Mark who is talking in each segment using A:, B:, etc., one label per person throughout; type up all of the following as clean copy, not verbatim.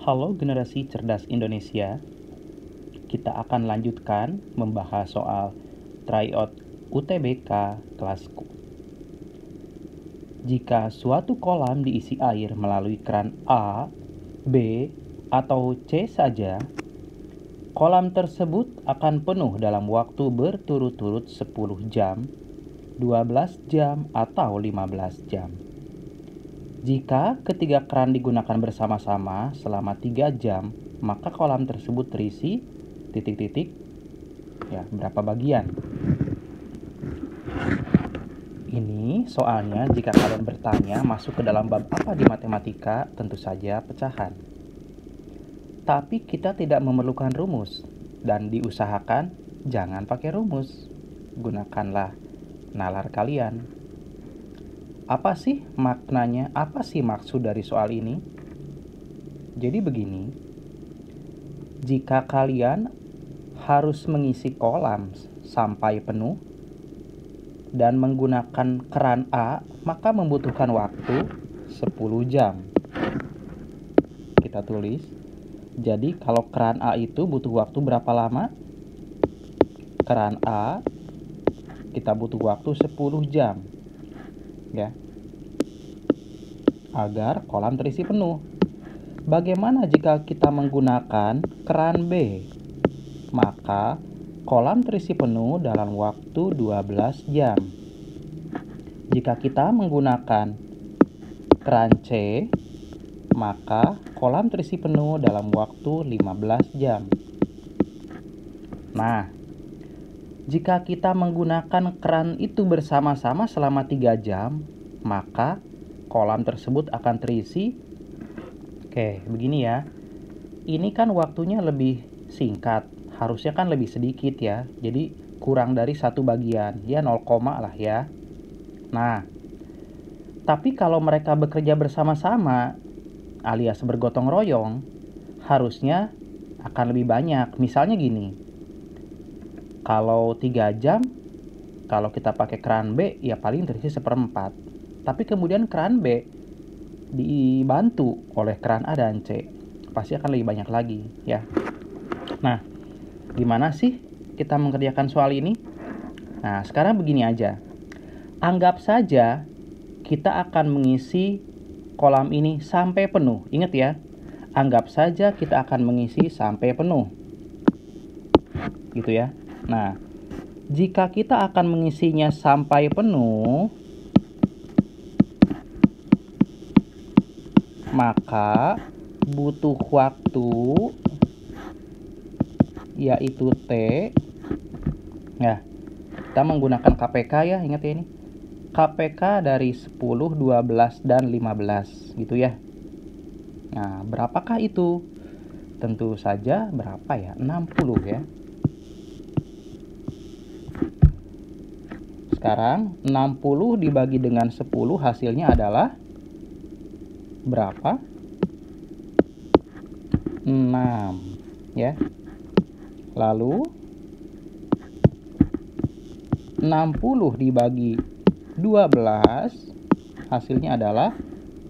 A: Halo generasi cerdas Indonesia, kita akan lanjutkan membahas soal tryout UTBK kelasku. Jika suatu kolam diisi air melalui keran A, B, atau C saja, kolam tersebut akan penuh dalam waktu berturut-turut 10 jam, 12 jam, atau 15 jam. Jika ketiga keran digunakan bersama-sama selama 3 jam, maka kolam tersebut terisi berapa bagian. Ini soalnya jika kalian bertanya masuk ke dalam bab apa di matematika, tentu saja pecahan. Tapi kita tidak memerlukan rumus dan diusahakan jangan pakai rumus. Gunakanlah nalar kalian. Apa sih maknanya? Apa sih maksud dari soal ini? Jadi begini, jika kalian harus mengisi kolam sampai penuh dan menggunakan keran A, maka membutuhkan waktu 10 jam. Kita tulis. Jadi kalau keran A itu butuh waktu berapa lama? Keran A kita butuh waktu 10 jam. Ya. Agar kolam terisi penuh. Bagaimana jika kita menggunakan keran B? Maka kolam terisi penuh dalam waktu 12 jam. Jika kita menggunakan keran C, maka kolam terisi penuh dalam waktu 15 jam. Nah, jika kita menggunakan keran itu bersama-sama selama 3 jam, maka kolam tersebut akan terisi. Oke, begini ya. Ini kan waktunya lebih singkat. Harusnya kan lebih sedikit ya. Jadi kurang dari 1 bagian. Ya 0, lah ya. Nah, tapi kalau mereka bekerja bersama-sama alias bergotong royong, harusnya akan lebih banyak. Misalnya gini. Kalau 3 jam, kalau kita pakai keran B, ya paling terisi 1/4. Tapi kemudian keran B dibantu oleh keran A dan C, pasti akan lebih banyak lagi ya. Nah, gimana sih kita mengerjakan soal ini? Nah, sekarang begini aja. Anggap saja kita akan mengisi kolam ini sampai penuh. Ingat ya, anggap saja kita akan mengisi sampai penuh. Gitu ya. Nah, jika kita akan mengisinya sampai penuh, maka butuh waktu yaitu T. Ya, kita menggunakan KPK ya, ingat ya ini. KPK dari 10, 12, dan 15 gitu ya. Nah, berapakah itu? Tentu saja berapa ya? 60 ya. Sekarang 60 dibagi dengan 10 hasilnya adalah berapa? 6 ya. Lalu 60 dibagi 12 hasilnya adalah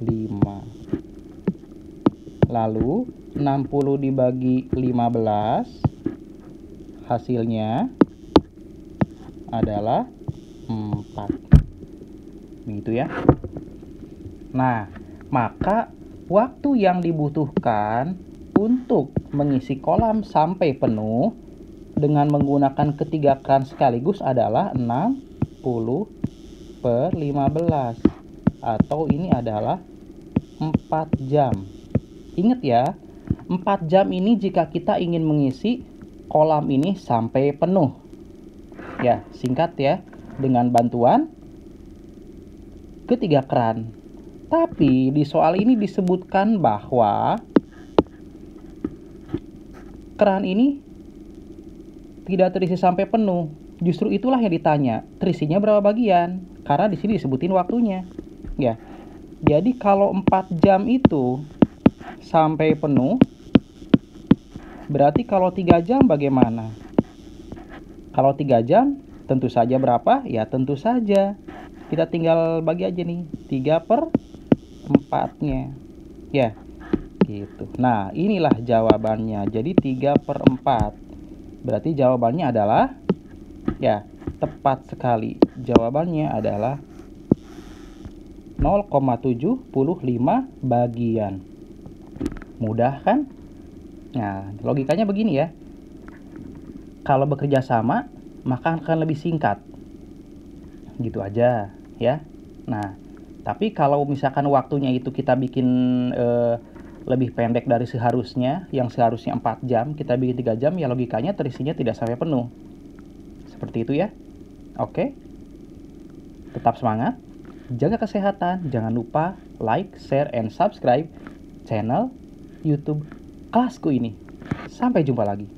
A: 5. Lalu 60 dibagi 15 hasilnya adalah 4. Begitu ya. Nah, maka waktu yang dibutuhkan untuk mengisi kolam sampai penuh dengan menggunakan ketiga keran sekaligus adalah 60/15, atau ini adalah 4 jam. Ingat ya, 4 jam ini jika kita ingin mengisi kolam ini sampai penuh. Ya, singkat ya, dengan bantuan ketiga keran. Tapi di soal ini disebutkan bahwa keran ini tidak terisi sampai penuh. Justru itulah yang ditanya, terisinya berapa bagian? Karena di sini disebutin waktunya. Ya. Jadi kalau 4 jam itu sampai penuh, berarti kalau 3 jam bagaimana? Kalau 3 jam tentu saja berapa? Ya tentu saja. Kita tinggal bagi aja nih, 3/4-nya. Ya. Gitu. Nah, inilah jawabannya. Jadi 3/4. Berarti jawabannya adalah, ya, tepat sekali. Jawabannya adalah 0,75 bagian. Mudah kan? Nah, logikanya begini ya. Kalau bekerja sama, maka akan lebih singkat. Gitu aja, ya. Nah, tapi kalau misalkan waktunya itu kita bikin lebih pendek dari seharusnya, yang seharusnya 4 jam, kita bikin 3 jam, ya logikanya terisinya tidak sampai penuh. Seperti itu ya. Oke. Tetap semangat, jaga kesehatan, jangan lupa like, share, and subscribe channel YouTube kelasku ini. Sampai jumpa lagi.